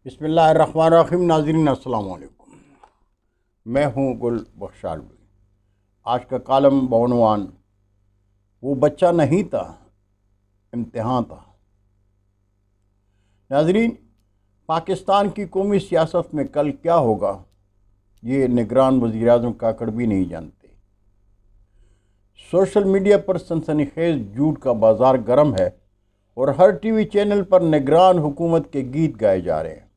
بسم اللہ الرحمن الرحیم۔ ناظرین السلام علیکم، میں ہوں گل بخشالوی۔ آج کا کالم بعنوان وہ بچہ نہیں تھا، امتحان تھا۔ ناظرین، پاکستان کی قومی سیاست میں کل کیا ہوگا یہ نگران وزیر اعظم کاکڑ بھی نہیں جانتے۔ سوشل میڈیا پر سنسنی خیز جھوٹ کا بازار گرم ہے اور ہر ٹی وی چینل پر نگران حکومت کے گیت گائے جا رہے ہیں۔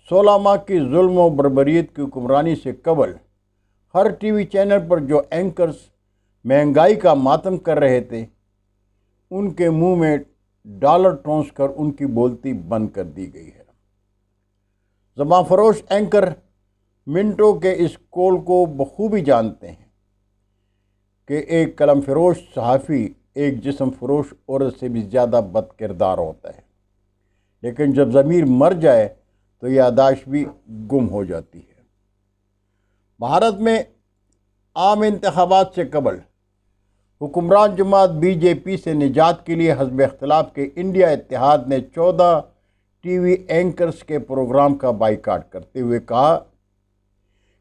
16 ماہ کی ظلم و بربریت کی حکمرانی سے قبل ہر ٹی وی چینل پر جو اینکرز مہنگائی کا ماتم کر رہے تھے، ان کے منہ میں ڈالر ٹھونس کر ان کی بولتی بند کر دی گئی ہے۔ زبان فروش اینکر منٹو کے اس قول کو بخوبی جانتے ہیں کہ ایک قلم فروش صحافی ایک جسم فروش عورت سے بھی زیادہ بد کردار ہوتا ہے، لیکن جب ضمیر مر جائے تو یہ یادداشت بھی گم ہو جاتی ہے۔ بھارت میں عام انتخابات سے قبل حکمران جماعت بی جے پی سے نجات کے لیے حزب اختلاف کے انڈیا اتحاد نے 14 ٹی وی اینکرز کے پروگرام کا بائیکاٹ کرتے ہوئے کہا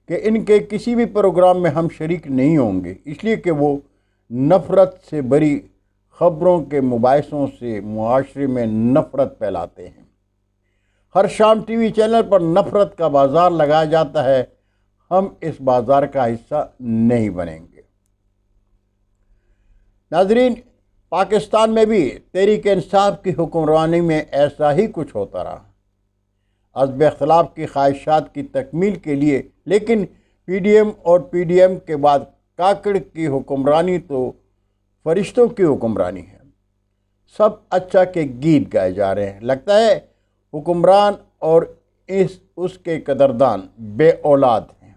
کہ ان کے کسی بھی پروگرام میں ہم شریک نہیں ہوں گے، اس لیے کہ وہ نفرت سے بھری خبروں کے مباحثوں سے معاشرے میں نفرت پھیلاتے ہیں۔ ہر شام ٹی وی چینل پر نفرت کا بازار لگایا جاتا ہے، ہم اس بازار کا حصہ نہیں بنیں گے۔ ناظرین، پاکستان میں بھی تحریک انصاف کی حکمرانی میں ایسا ہی کچھ ہوتا رہا، حزب اختلاف کی خواہشات کی تکمیل کے لیے، لیکن پی ڈی ایم اور پی ڈی ایم کے بعد کاکڑ کی حکمرانی تو فرشتوں کی حکمرانی ہے۔ سب اچھا کے گیت گائے جا رہے ہیں۔ لگتا ہے حکمران اور اس کے قدردان بے اولاد ہیں۔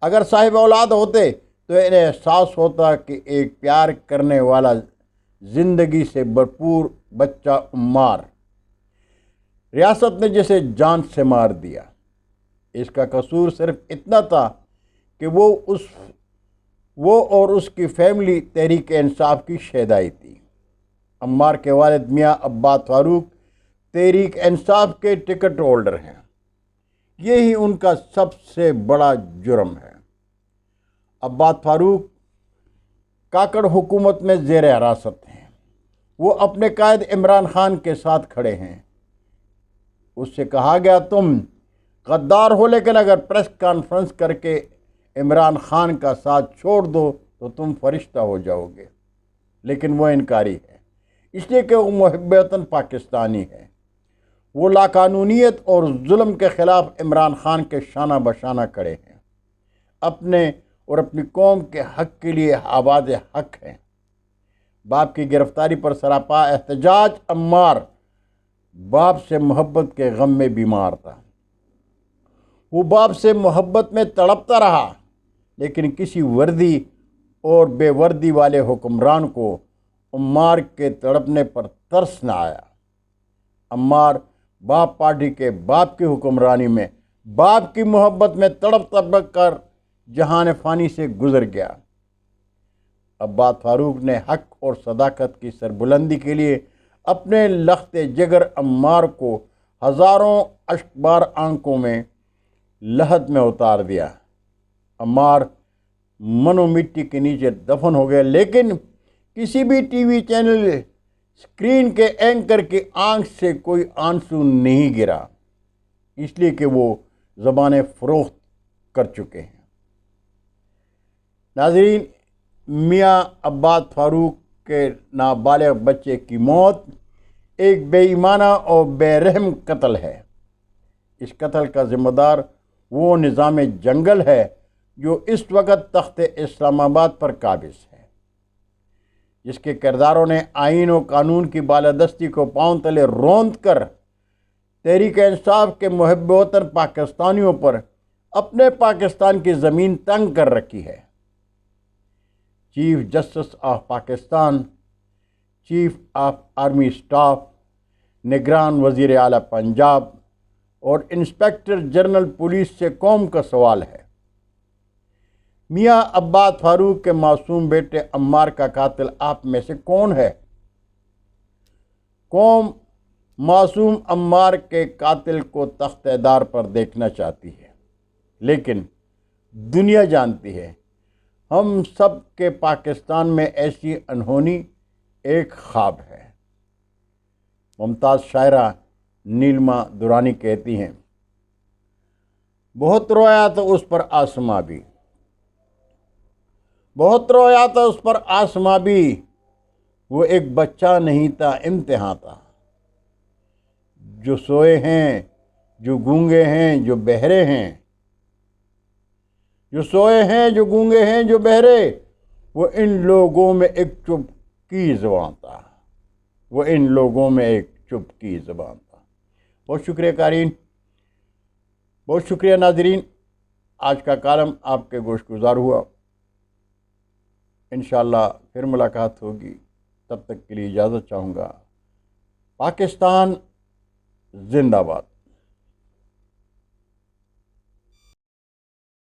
اگر صاحب اولاد ہوتے تو انہیں احساس ہوتا کہ ایک پیار کرنے والا زندگی سے بھرپور بچہ عمار ریاست نے جسے جان سے مار دیا۔ اس کا قصور صرف اتنا تھا کہ وہ اور اس کی فیملی تحریک انصاف کی شیدائی تھی۔ عمار کے والد میاں عباس فاروق تحریک انصاف کے ٹکٹ ہولڈر ہیں۔ یہی ان کا سب سے بڑا جرم ہے۔ عباس فاروق کاکڑ حکومت میں زیر حراست ہیں۔ وہ اپنے قائد عمران خان کے ساتھ کھڑے ہیں۔ اس سے کہا گیا تم غدار ہو، لیکن اگر پریس کانفرنس کر کے عمران خان کا ساتھ چھوڑ دو تو تم فرشتہ ہو جاؤ گے، لیکن وہ انکاری ہے، اس لیے کہ وہ محب وطن پاکستانی ہے۔ وہ لاقانونیت اور ظلم کے خلاف عمران خان کے شانہ بشانہ کھڑے ہیں، اپنے اور اپنی قوم کے حق کے لیے آواز حق ہیں۔ باپ کی گرفتاری پر سراپا احتجاج۔ عمار باپ سے محبت کے غم میں بیمار تھا۔ وہ باپ سے محبت میں تڑپتا رہا، لیکن کسی وردی اور بے وردی والے حکمران کو عمار کے تڑپنے پر ترس نہ آیا۔ عمار باپ پارٹی کے باپ کی حکمرانی میں باپ کی محبت میں تڑپ تڑپ کر جہان فانی سے گزر گیا۔ عباس فاروق نے حق اور صداقت کی سربلندی کے لیے اپنے لخت جگر عمار کو ہزاروں اشکبار آنکھوں میں لحد میں اتار دیا۔ عمار منو مٹی کے نیچے دفن ہو گئے، لیکن کسی بھی ٹی وی چینل اسکرین کے اینکر کی آنکھ سے کوئی آنسو نہیں گرا، اس لیے کہ وہ زبانیں فروخت کر چکے ہیں۔ ناظرین، میاں عباس فاروق کے نابالغ بچے کی موت ایک بے ایمانہ اور بے رحم قتل ہے۔ اس قتل کا ذمہ دار وہ نظام جنگل ہے جو اس وقت تخت اسلام آباد پر قابض ہے، جس کے کرداروں نے آئین و قانون کی بالادستی کو پاؤں تلے روند کر تحریک انصاف کے محب وطن پاکستانیوں پر اپنے پاکستان کی زمین تنگ کر رکھی ہے۔ Chief justice of Pakistan, chief of army staff, نگران وزیر اعلیٰ پنجاب اور انسپکٹر جنرل پولیس سے قوم کا سوال ہے، میاں عباس فاروق کے معصوم بیٹے عمار کا قاتل آپ میں سے کون ہے؟ قوم معصوم عمار کے قاتل کو تخت دار پر دیکھنا چاہتی ہے، لیکن دنیا جانتی ہے ہم سب کے پاکستان میں ایسی انہونی ایک خواب ہے۔ ممتاز شاعرہ نیلما درانی کہتی ہیں، بہت رویا تو اس پر آسماں بھی، بہت رویا تو اس پر آسماں بھی، وہ ایک بچہ نہیں تھا امتحان تھا۔ جو سوئے ہیں، جو گونگے ہیں، جو بہرے ہیں، جو سوئے ہیں، جو گونگے ہیں، جو بہرے، وہ ان لوگوں میں ایک چپ کی زبان تھا، وہ ان لوگوں میں ایک چپ کی زبان تھا۔ بہت شکریہ قارئین، بہت شکریہ ناظرین، آج کا کالم آپ کے گوش گزار ہوا۔ انشاءاللہ پھر ملاقات ہوگی، تب تک کے لیے اجازت چاہوں گا۔ پاکستان زندہ باد۔